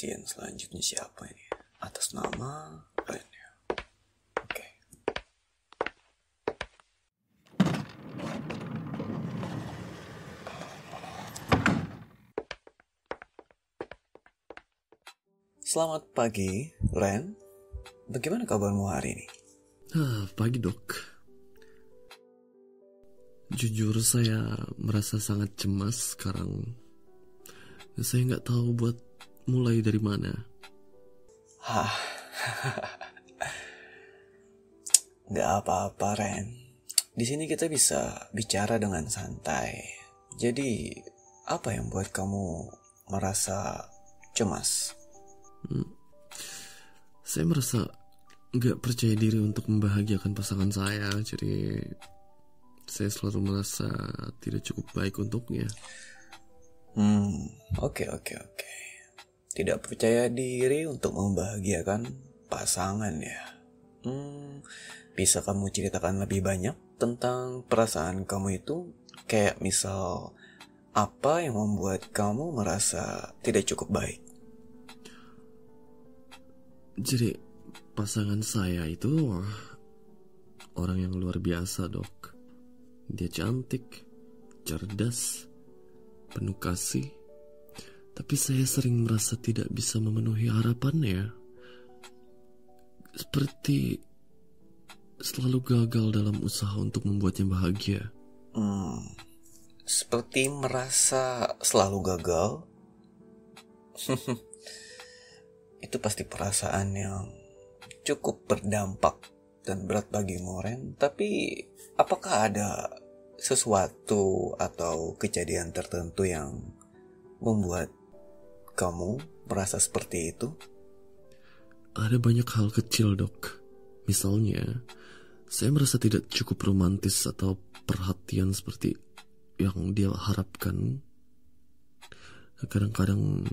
pasien selanjutnya siapa ini? Atas nama Ren. Oke. Selamat pagi, Ren. Bagaimana kabarmu hari ini? Pagi dok. Jujur saya merasa sangat cemas sekarang. Saya nggak tahu buat mulai dari mana. Nggak apa-apa, Ren. Di sini kita bisa bicara dengan santai. Jadi, apa yang buat kamu merasa cemas? Saya merasa nggak percaya diri untuk membahagiakan pasangan saya. Jadi saya selalu merasa tidak cukup baik untuknya. Oke. Tidak percaya diri untuk membahagiakan pasangan ya. Bisa kamu ceritakan lebih banyak tentang perasaan kamu itu? Kayak misal, apa yang membuat kamu merasa tidak cukup baik? Jadi pasangan saya itu orang yang luar biasa dok. Dia cantik, cerdas, penuh kasih. Tapi saya sering merasa tidak bisa memenuhi harapannya. Seperti selalu gagal dalam usaha untuk membuatnya bahagia. Seperti merasa selalu gagal. Itu pasti perasaan yang cukup berdampak dan berat bagimu, Ren. Tapi apakah ada sesuatu atau kejadian tertentu yang membuat kamu merasa seperti itu? Ada banyak hal kecil dok. Misalnya, saya merasa tidak cukup romantis atau perhatian seperti yang dia harapkan. Kadang-kadang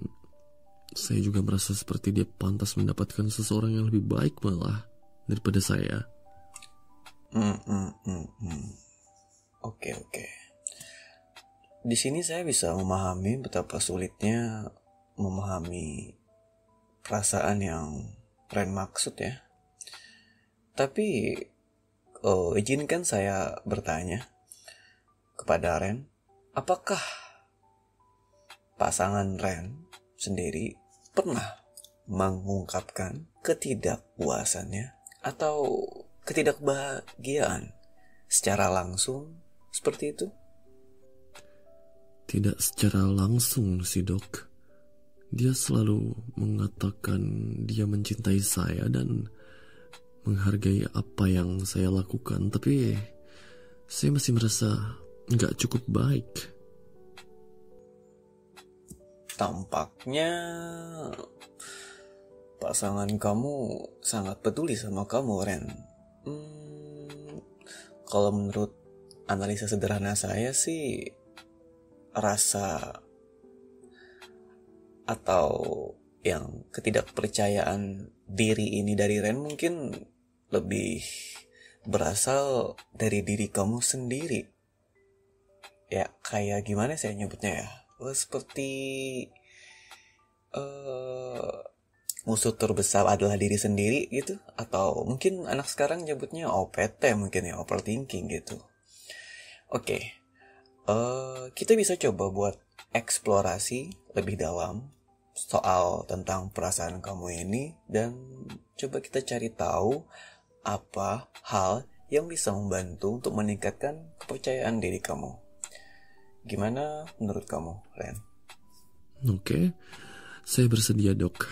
saya juga merasa seperti dia pantas mendapatkan seseorang yang lebih baik malah daripada saya. Oke. Di sini saya bisa memahami betapa sulitnya memahami perasaan yang Ren maksud ya. Tapi izinkan saya bertanya kepada Ren, apakah pasangan Ren sendiri pernah mengungkapkan ketidakpuasannya atau ketidakbahagiaan secara langsung seperti itu? Tidak secara langsung sih dok. Dia selalu mengatakan dia mencintai saya dan menghargai apa yang saya lakukan. Tapi saya masih merasa nggak cukup baik. Tampaknya pasangan kamu sangat peduli sama kamu, Ren. Kalau menurut analisa sederhana saya sih, rasa atau yang ketidakpercayaan diri ini dari Ren mungkin lebih berasal dari diri kamu sendiri. Ya, kayak gimana saya nyebutnya ya? Seperti musuh terbesar adalah diri sendiri gitu. Atau mungkin anak sekarang nyebutnya OPT mungkin ya, overthinking gitu. Oke. Kita bisa coba buat eksplorasi lebih dalam soal tentang perasaan kamu ini, dan coba kita cari tahu apa hal yang bisa membantu untuk meningkatkan kepercayaan diri kamu. Gimana menurut kamu, Ren? Oke, saya bersedia dok.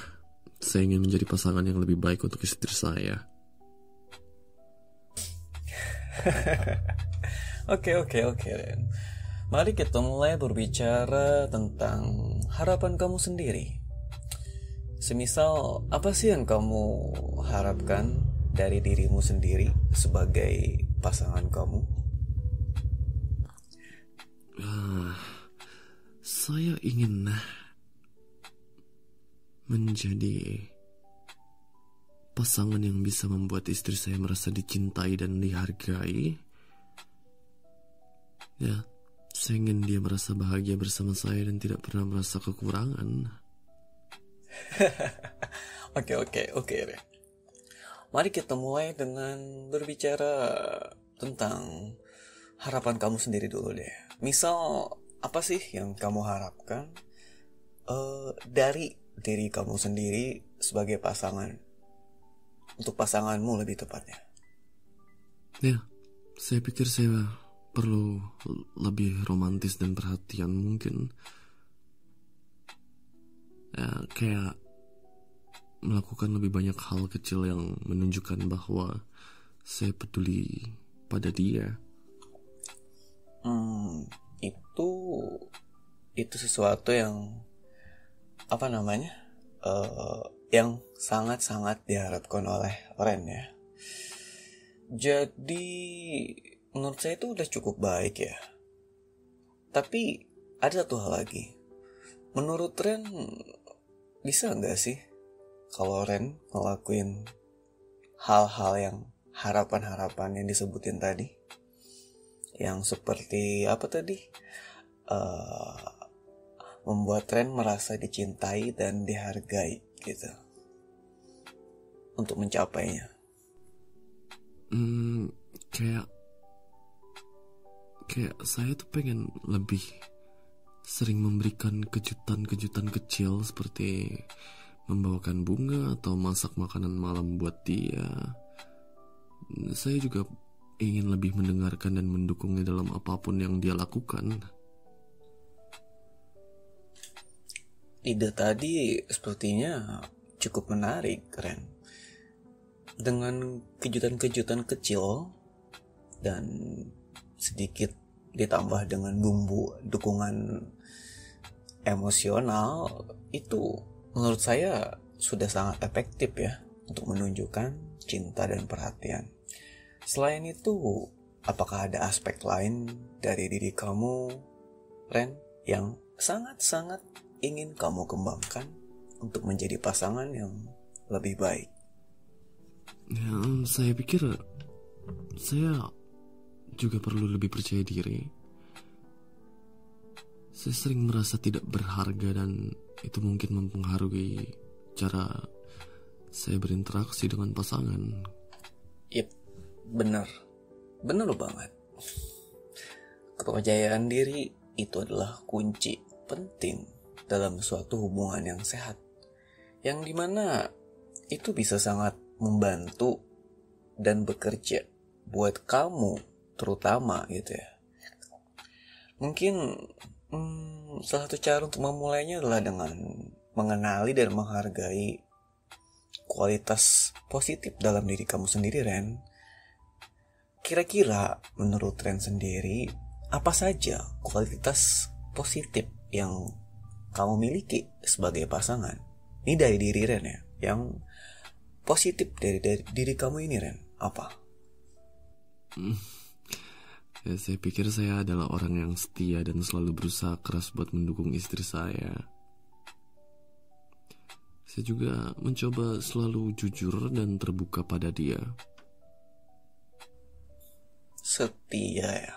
Saya ingin menjadi pasangan yang lebih baik untuk istri saya. Oke, Ren. Mari kita mulai berbicara tentang harapan kamu sendiri. Semisal, apa sih yang kamu harapkan dari dirimu sendiri sebagai pasangan kamu? Saya ingin menjadi pasangan yang bisa membuat istri saya merasa dicintai dan dihargai. Ya, saya ingin dia merasa bahagia bersama saya dan tidak pernah merasa kekurangan. Oke, Ren. Mari kita mulai dengan berbicara tentang harapan kamu sendiri dulu deh. Misal, apa sih yang kamu harapkan dari diri kamu sendiri sebagai pasangan? Untuk pasanganmu lebih tepatnya. Ya, saya pikir saya perlu lebih romantis dan perhatian mungkin. Ya, kayak melakukan lebih banyak hal kecil yang menunjukkan bahwa saya peduli pada dia. Itu sesuatu yang apa namanya? Yang sangat-sangat diharapkan oleh Ren ya. Jadi menurut saya itu udah cukup baik ya. Tapi ada satu hal lagi. Menurut Ren, bisa nggak sih kalau Ren ngelakuin hal-hal yang harapan-harapan yang disebutin tadi? Yang seperti apa tadi? Membuat Ren merasa dicintai dan dihargai gitu. Untuk mencapainya. Kayak saya tuh pengen lebih sering memberikan kejutan-kejutan kecil seperti membawakan bunga atau masak makanan malam buat dia. Saya juga ingin lebih mendengarkan dan mendukungnya dalam apapun yang dia lakukan. Ide tadi sepertinya cukup menarik, Ren. Dengan kejutan-kejutan kecil dan sedikit ditambah dengan bumbu dukungan emosional, itu menurut saya sudah sangat efektif ya untuk menunjukkan cinta dan perhatian. Selain itu, apakah ada aspek lain dari diri kamu, Ren, yang sangat-sangat ingin kamu kembangkan untuk menjadi pasangan yang lebih baik? Ya, saya pikir saya juga perlu lebih percaya diri. Saya sering merasa tidak berharga dan itu mungkin mempengaruhi cara saya berinteraksi dengan pasangan. Yep, benar banget. Kepercayaan diri itu adalah kunci penting dalam suatu hubungan yang sehat, yang dimana itu bisa sangat membantu dan bekerja buat kamu terutama gitu ya. Mungkin salah satu cara untuk memulainya adalah dengan mengenali dan menghargai kualitas positif dalam diri kamu sendiri, Ren. Kira-kira menurut Ren sendiri, apa saja kualitas positif yang kamu miliki sebagai pasangan? Ini dari diri Ren ya, yang positif dari diri kamu ini, Ren, apa? Ya, saya pikir saya adalah orang yang setia dan selalu berusaha keras buat mendukung istri saya. Saya juga mencoba selalu jujur dan terbuka pada dia. Setia ya.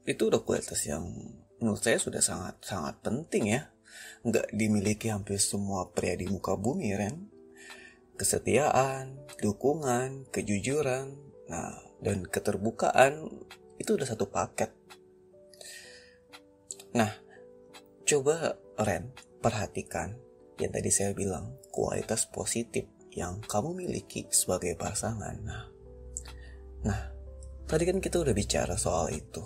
Itu udah kualitas yang menurut saya sudah sangat penting ya. Nggak dimiliki hampir semua pria di muka bumi, Ren. Kesetiaan, dukungan, kejujuran, dan keterbukaan itu udah satu paket. Nah, coba Ren perhatikan yang tadi saya bilang, kualitas positif yang kamu miliki sebagai pasangan. Nah, tadi kan kita udah bicara soal itu.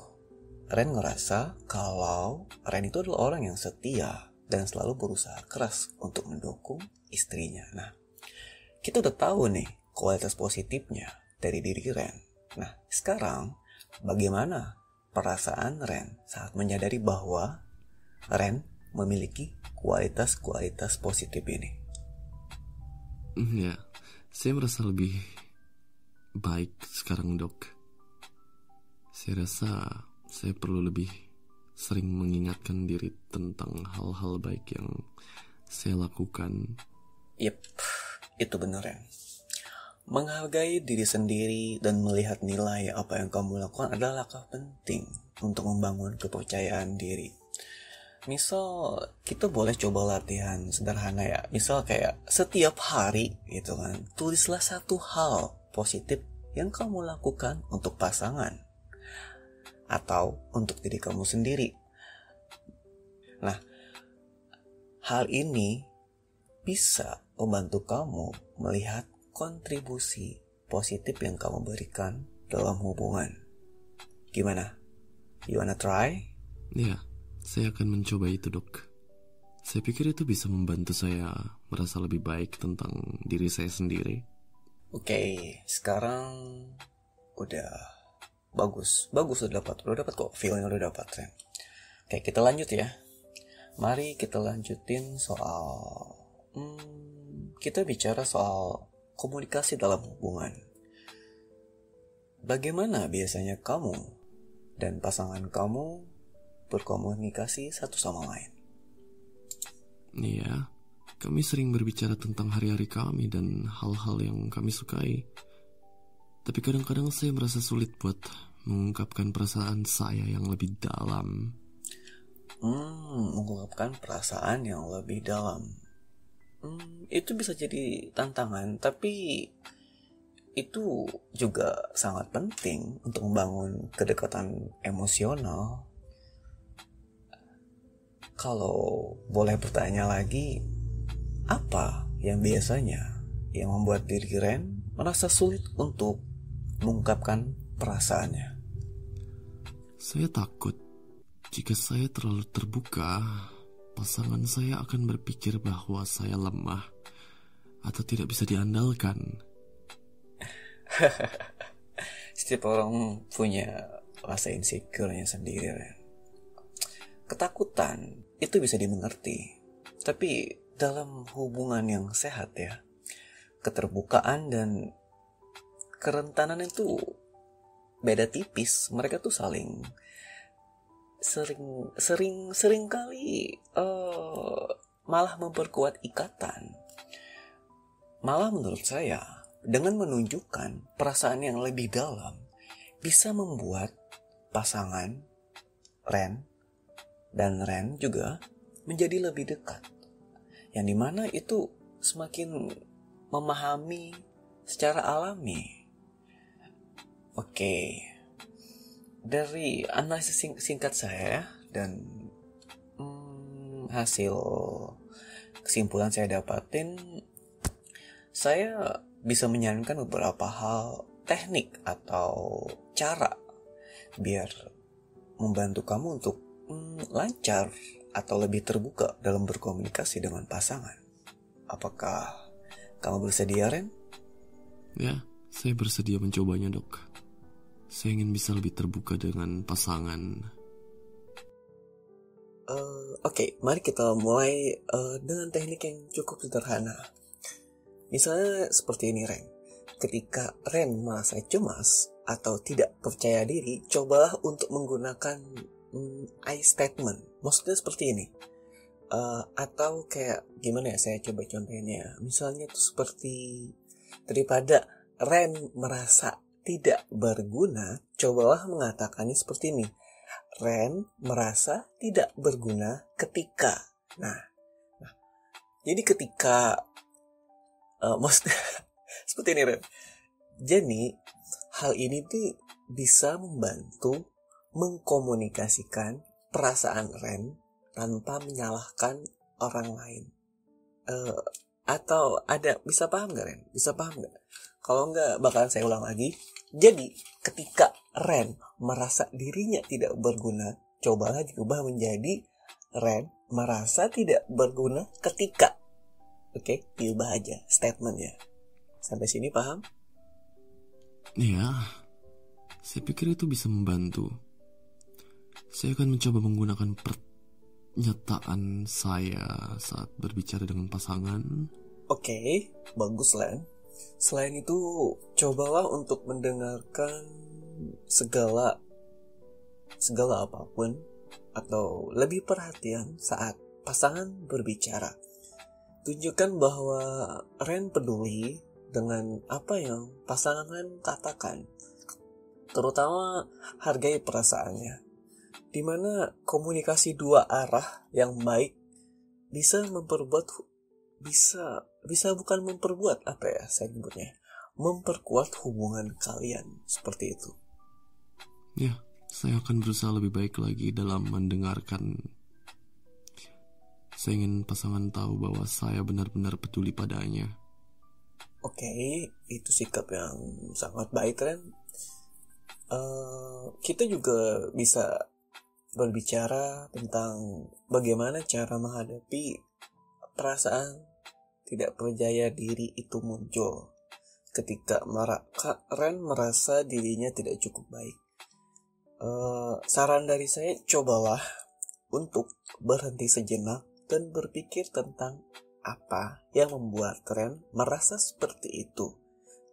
Ren ngerasa kalau Ren itu adalah orang yang setia dan selalu berusaha keras untuk mendukung istrinya. Nah, kita udah tahu nih kualitas positifnya dari diri Ren. Nah, sekarang bagaimana perasaan Ren saat menyadari bahwa Ren memiliki kualitas-kualitas positif ini? Ya, saya merasa lebih baik sekarang, Dok. Saya rasa saya perlu lebih sering mengingatkan diri tentang hal-hal baik yang saya lakukan. Yep, itu benar ya. Menghargai diri sendiri dan melihat nilai apa yang kamu lakukan adalah langkah penting untuk membangun kepercayaan diri. Misal kita boleh coba latihan sederhana ya. Misal kayak setiap hari gitu kan, tulislah satu hal positif yang kamu lakukan untuk pasangan atau untuk diri kamu sendiri. Nah, hal ini bisa membantu kamu melihat kontribusi positif yang kamu berikan dalam hubungan. Gimana? You wanna try? Ya, saya akan mencoba itu, Dok. Saya pikir itu bisa membantu saya merasa lebih baik tentang diri saya sendiri. Oke, sekarang udah bagus udah dapat kok, feelnya udah dapat kan. Oke, kita lanjut ya. Mari kita lanjutin soal kita bicara soal komunikasi dalam hubungan. Bagaimana biasanya kamu dan pasangan kamu berkomunikasi satu sama lain? Iya, kami sering berbicara tentang hari-hari kami dan hal-hal yang kami sukai. Tapi kadang-kadang saya merasa sulit buat mengungkapkan perasaan saya yang lebih dalam. Mengungkapkan perasaan yang lebih dalam. Itu bisa jadi tantangan, tapi itu juga sangat penting untuk membangun kedekatan emosional. Kalau boleh bertanya lagi, apa yang biasanya yang membuat diri Ren merasa sulit untuk mengungkapkan perasaannya? Saya takut jika saya terlalu terbuka, pasangan saya akan berpikir bahwa saya lemah atau tidak bisa diandalkan. Setiap orang punya rasa insecure-nya sendiri, Ren. Ketakutan itu bisa dimengerti, tapi dalam hubungan yang sehat ya, keterbukaan dan kerentanan itu beda tipis. Mereka tuh sering kali malah memperkuat ikatan. Malah menurut saya, dengan menunjukkan perasaan yang lebih dalam, bisa membuat pasangan Ren dan Ren juga menjadi lebih dekat. Yang dimana itu semakin memahami secara alami. Oke. Dari analisis singkat saya dan hasil kesimpulan saya dapatin, saya bisa menyarankan beberapa hal teknik atau cara biar membantu kamu untuk lancar atau lebih terbuka dalam berkomunikasi dengan pasangan. Apakah kamu bersedia, Ren? Ya, saya bersedia mencobanya, Dok. Saya ingin bisa lebih terbuka dengan pasangan. Oke, mari kita mulai dengan teknik yang cukup sederhana. Misalnya seperti ini, Ren. Ketika Ren merasa cemas atau tidak percaya diri, cobalah untuk menggunakan I statement. Maksudnya seperti ini. Atau kayak gimana ya, saya coba contohnya. Misalnya tuh seperti daripada Ren merasa tidak berguna, cobalah mengatakannya seperti ini. Ren merasa tidak berguna ketika. Nah, jadi ketika maksudnya seperti ini, Ren. Jadi hal ini tuh bisa membantu mengkomunikasikan perasaan Ren tanpa menyalahkan orang lain. Atau ada, bisa paham gak, Ren? Bisa paham gak? Kalau enggak, bakalan saya ulang lagi. Jadi, ketika Ren merasa dirinya tidak berguna, cobalah diubah menjadi Ren merasa tidak berguna ketika. Oke, diubah aja statementnya. Sampai sini paham? Iya, saya pikir itu bisa membantu. Saya akan mencoba menggunakan pernyataan saya saat berbicara dengan pasangan. Oke, bagus, Ren. Selain itu, cobalah untuk mendengarkan segala apapun atau lebih perhatian saat pasangan berbicara. Tunjukkan bahwa Ren peduli dengan apa yang pasangan Ren katakan. Terutama hargai perasaannya. dimana komunikasi dua arah yang baik bisa bukan memperbuat, apa ya saya nyebutnya, memperkuat hubungan kalian, seperti itu. Ya, saya akan berusaha lebih baik lagi dalam mendengarkan. Saya ingin pasangan tahu bahwa saya benar-benar peduli padanya. Oke, itu sikap yang sangat baik, Ren. Kita juga bisa berbicara tentang bagaimana cara menghadapi perasaan tidak percaya diri itu muncul ketika Ren merasa dirinya tidak cukup baik. Saran dari saya, cobalah untuk berhenti sejenak dan berpikir tentang apa yang membuat Ren merasa seperti itu.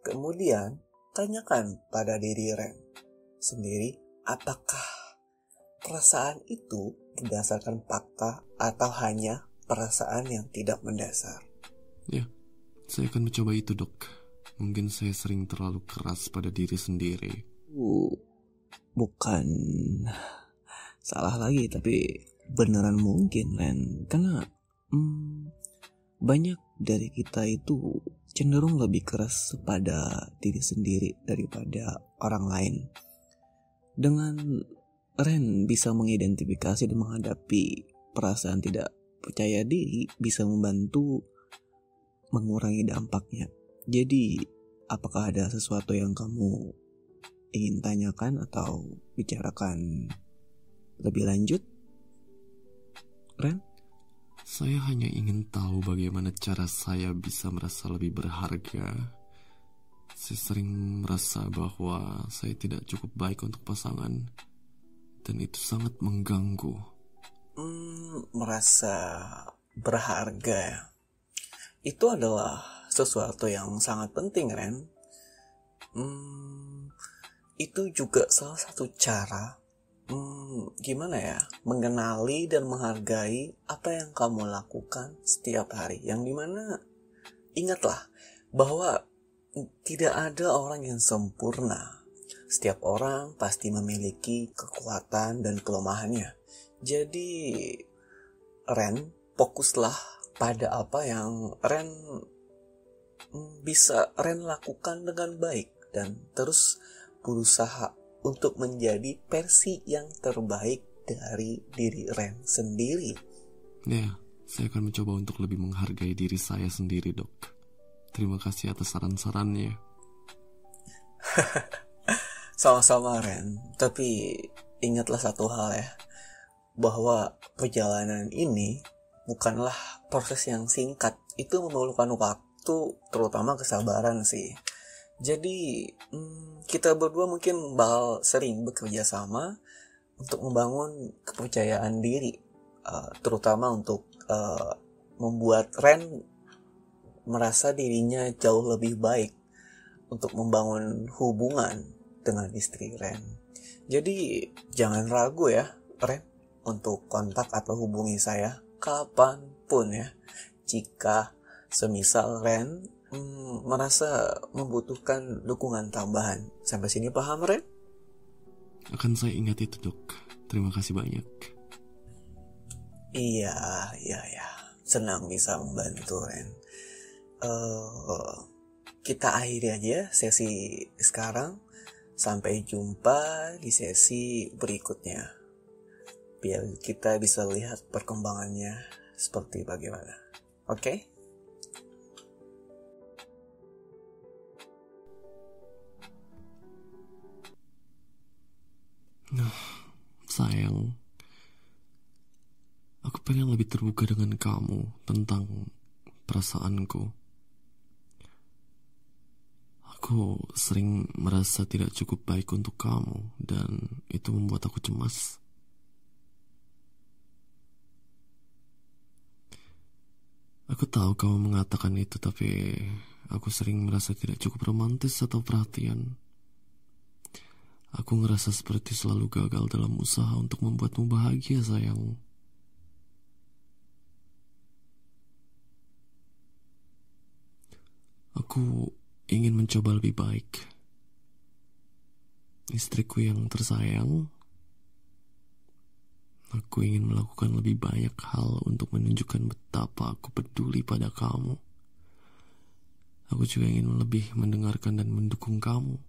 Kemudian, tanyakan pada diri Ren sendiri, apakah perasaan itu berdasarkan fakta atau hanya perasaan yang tidak mendasar. Ya, saya akan mencoba itu, Dok. Mungkin saya sering terlalu keras pada diri sendiri. Bukan salah lagi, tapi beneran mungkin, Ren. Karena banyak dari kita itu cenderung lebih keras pada diri sendiri daripada orang lain. Dengan Ren bisa mengidentifikasi dan menghadapi perasaan tidak percaya diri, bisa membantu mengurangi dampaknya. Jadi, apakah ada sesuatu yang kamu ingin tanyakan atau bicarakan lebih lanjut, Ren? Saya hanya ingin tahu bagaimana cara saya bisa merasa lebih berharga. Saya sering merasa bahwa saya tidak cukup baik untuk pasangan, dan itu sangat mengganggu. Merasa berharga ya. Itu adalah sesuatu yang sangat penting, Ren. Itu juga salah satu cara mengenali dan menghargai apa yang kamu lakukan setiap hari. Yang dimana ingatlah bahwa tidak ada orang yang sempurna. Setiap orang pasti memiliki kekuatan dan kelemahannya. Jadi Ren, fokuslah pada apa yang Ren bisa Ren lakukan dengan baik dan terus berusaha untuk menjadi versi yang terbaik dari diri Ren sendiri. Ya, saya akan mencoba untuk lebih menghargai diri saya sendiri, Dok. Terima kasih atas saran-sarannya. Sama-sama, Ren. Tapi ingatlah satu hal ya, bahwa perjalanan ini bukanlah proses yang singkat. Itu memerlukan waktu, terutama kesabaran sih. Jadi kita berdua mungkin bakal sering bekerja sama untuk membangun kepercayaan diri, terutama untuk membuat Ren merasa dirinya jauh lebih baik untuk membangun hubungan dengan istri Ren. Jadi jangan ragu ya, Ren, untuk kontak atau hubungi saya kapanpun ya, jika semisal Ren merasa membutuhkan dukungan tambahan. Sampai sini paham, Ren? Akan saya ingat itu, Dok. Terima kasih banyak. Iya. Senang bisa membantu, Ren. Kita akhiri aja sesi sekarang. Sampai jumpa di sesi berikutnya, biar kita bisa lihat perkembangannya seperti bagaimana. Oke? Sayang, aku pengen lebih terbuka dengan kamu tentang perasaanku. Aku sering merasa tidak cukup baik untuk kamu, dan itu membuat aku cemas. Aku tahu kamu mengatakan itu, tapi aku sering merasa tidak cukup romantis atau perhatian. Aku ngerasa seperti selalu gagal dalam usaha untuk membuatmu bahagia, sayang. Aku ingin mencoba lebih baik. Istriku yang tersayang, Aku ingin melakukan lebih banyak hal untuk menunjukkan betapa aku peduli pada kamu. Aku juga ingin lebih mendengarkan dan mendukung kamu.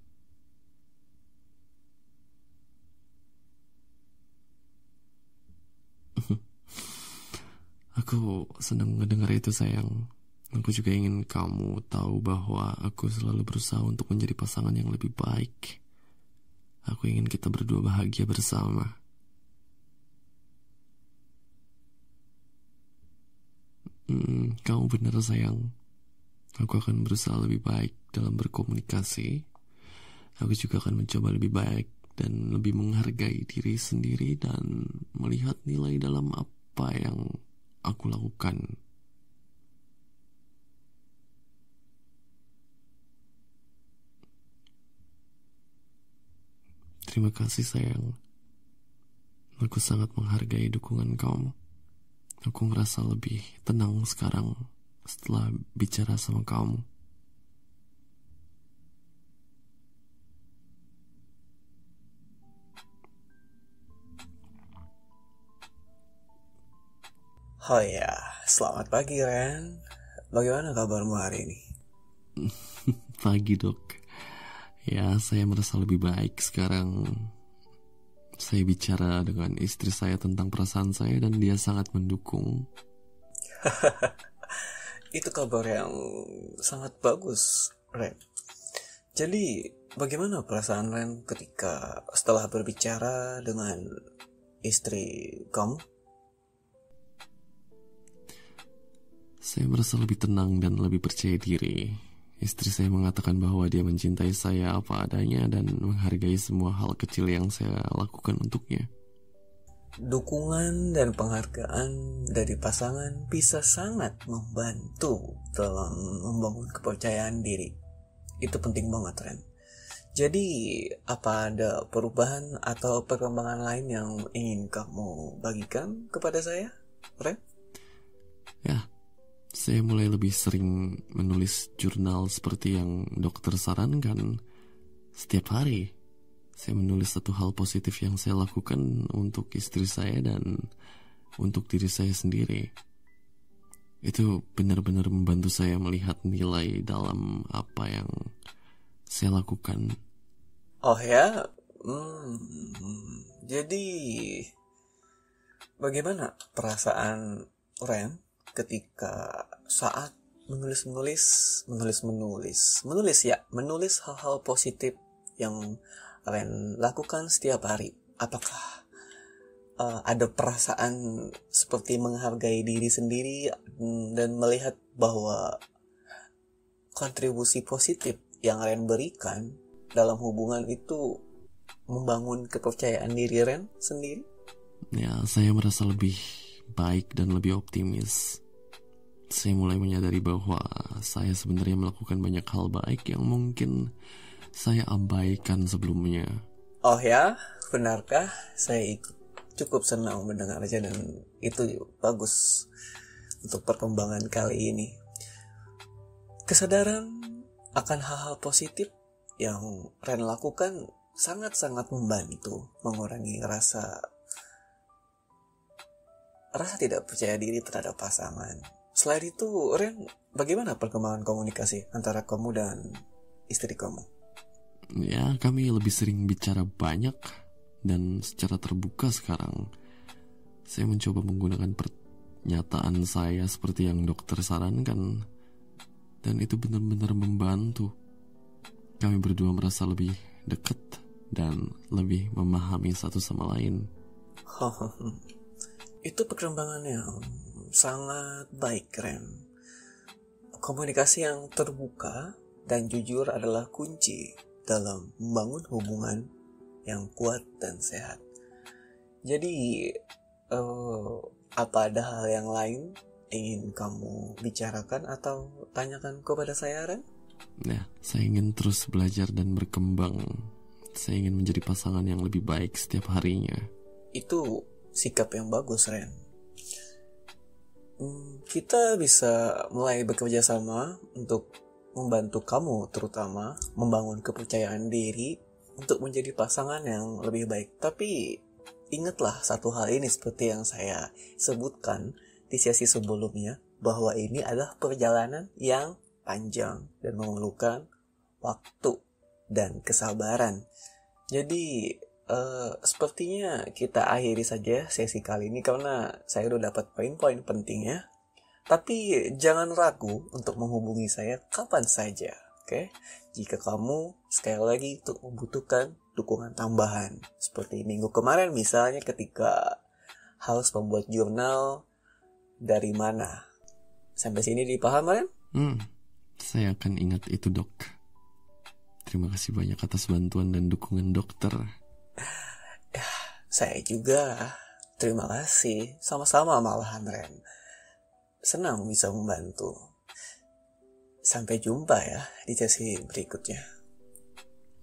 Aku senang mendengar itu, sayang. Aku juga ingin kamu tahu bahwa aku selalu berusaha untuk menjadi pasangan yang lebih baik. Aku ingin kita berdua bahagia bersama. Kamu benar, sayang. Aku akan berusaha lebih baik dalam berkomunikasi. Aku juga akan mencoba lebih baik dan lebih menghargai diri sendiri dan melihat nilai dalam apa yang aku lakukan. Terima kasih, sayang. Aku sangat menghargai dukungan kamu. Aku merasa lebih tenang sekarang setelah bicara sama kamu. Oh ya, selamat pagi Ren. Bagaimana kabarmu hari ini? Pagi, Dok. Ya, saya merasa lebih baik sekarang. Saya bicara dengan istri saya tentang perasaan saya dan dia sangat mendukung. Itu kabar yang sangat bagus, Ren. Jadi, bagaimana perasaan Ren ketika setelah berbicara dengan istri kamu? Saya merasa lebih tenang dan lebih percaya diri. Istri saya mengatakan bahwa dia mencintai saya apa adanya dan menghargai semua hal kecil yang saya lakukan untuknya. Dukungan dan penghargaan dari pasangan bisa sangat membantu dalam membangun kepercayaan diri. Itu penting banget, Ren. Jadi, apa ada perubahan atau perkembangan lain yang ingin kamu bagikan kepada saya, Ren? Ya, saya mulai lebih sering menulis jurnal seperti yang dokter sarankan. Setiap hari, saya menulis satu hal positif yang saya lakukan untuk istri saya dan untuk diri saya sendiri. Itu benar-benar membantu saya melihat nilai dalam apa yang saya lakukan. Oh ya, jadi bagaimana perasaan Ren ketika saat menulis hal-hal positif yang Ren lakukan setiap hari? Apakah ada perasaan seperti menghargai diri sendiri dan melihat bahwa kontribusi positif yang Ren berikan dalam hubungan itu membangun kepercayaan diri Ren sendiri? Ya, saya merasa lebih baik dan lebih optimis. Saya mulai menyadari bahwa saya sebenarnya melakukan banyak hal baik yang mungkin saya abaikan sebelumnya. Oh ya, benarkah? Saya cukup senang mendengarnya dan itu bagus untuk perkembangan kali ini. Kesadaran akan hal-hal positif yang Ren lakukan sangat-sangat membantu mengurangi rasa tidak percaya diri terhadap pasangan. Selain itu, Ren, bagaimana perkembangan komunikasi antara kamu dan istri kamu? Ya, kami lebih sering bicara banyak dan secara terbuka sekarang. Saya mencoba menggunakan pernyataan saya seperti yang dokter sarankan, dan itu benar-benar membantu. Kami berdua merasa lebih dekat dan lebih memahami satu sama lain. Itu perkembangan yang sangat baik, Ren. Komunikasi yang terbuka dan jujur adalah kunci dalam membangun hubungan yang kuat dan sehat. Jadi, apa ada hal yang lain ingin kamu bicarakan atau tanyakan kepada saya, Ren? Ya, saya ingin terus belajar dan berkembang. Saya ingin menjadi pasangan yang lebih baik setiap harinya. Itu sikap yang bagus, Ren. Kita bisa mulai bekerja sama untuk membantu kamu, terutama membangun kepercayaan diri untuk menjadi pasangan yang lebih baik. Tapi ingatlah satu hal ini seperti yang saya sebutkan di sesi sebelumnya, bahwa ini adalah perjalanan yang panjang dan memerlukan waktu dan kesabaran. Jadi sepertinya kita akhiri saja sesi kali ini karena saya udah dapat poin-poin pentingnya. Tapi jangan ragu untuk menghubungi saya kapan saja, oke? Jika kamu sekali lagi membutuhkan dukungan tambahan. Seperti minggu kemarin misalnya ketika harus membuat jurnal dari mana. Sampai sini dipaham, Ren? Saya akan ingat itu, Dok. Terima kasih banyak atas bantuan dan dukungan dokter. Saya juga. Terima kasih. Sama-sama malahan, Ren. Senang bisa membantu. Sampai jumpa ya di sesi berikutnya.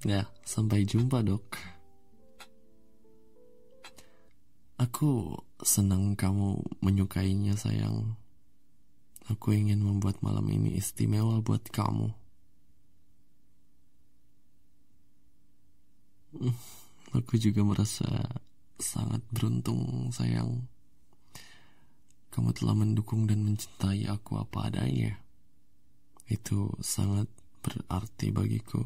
Ya, sampai jumpa, Dok. Aku senang kamu menyukainya, sayang. Aku ingin membuat malam ini istimewa buat kamu. Aku juga merasa sangat beruntung, sayang. Kamu telah mendukung dan mencintai aku apa adanya. Itu sangat berarti bagiku.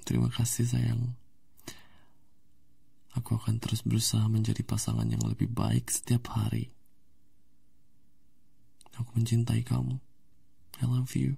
Terima kasih, sayang. Aku akan terus berusaha menjadi pasangan yang lebih baik setiap hari. Aku mencintai kamu. I love you.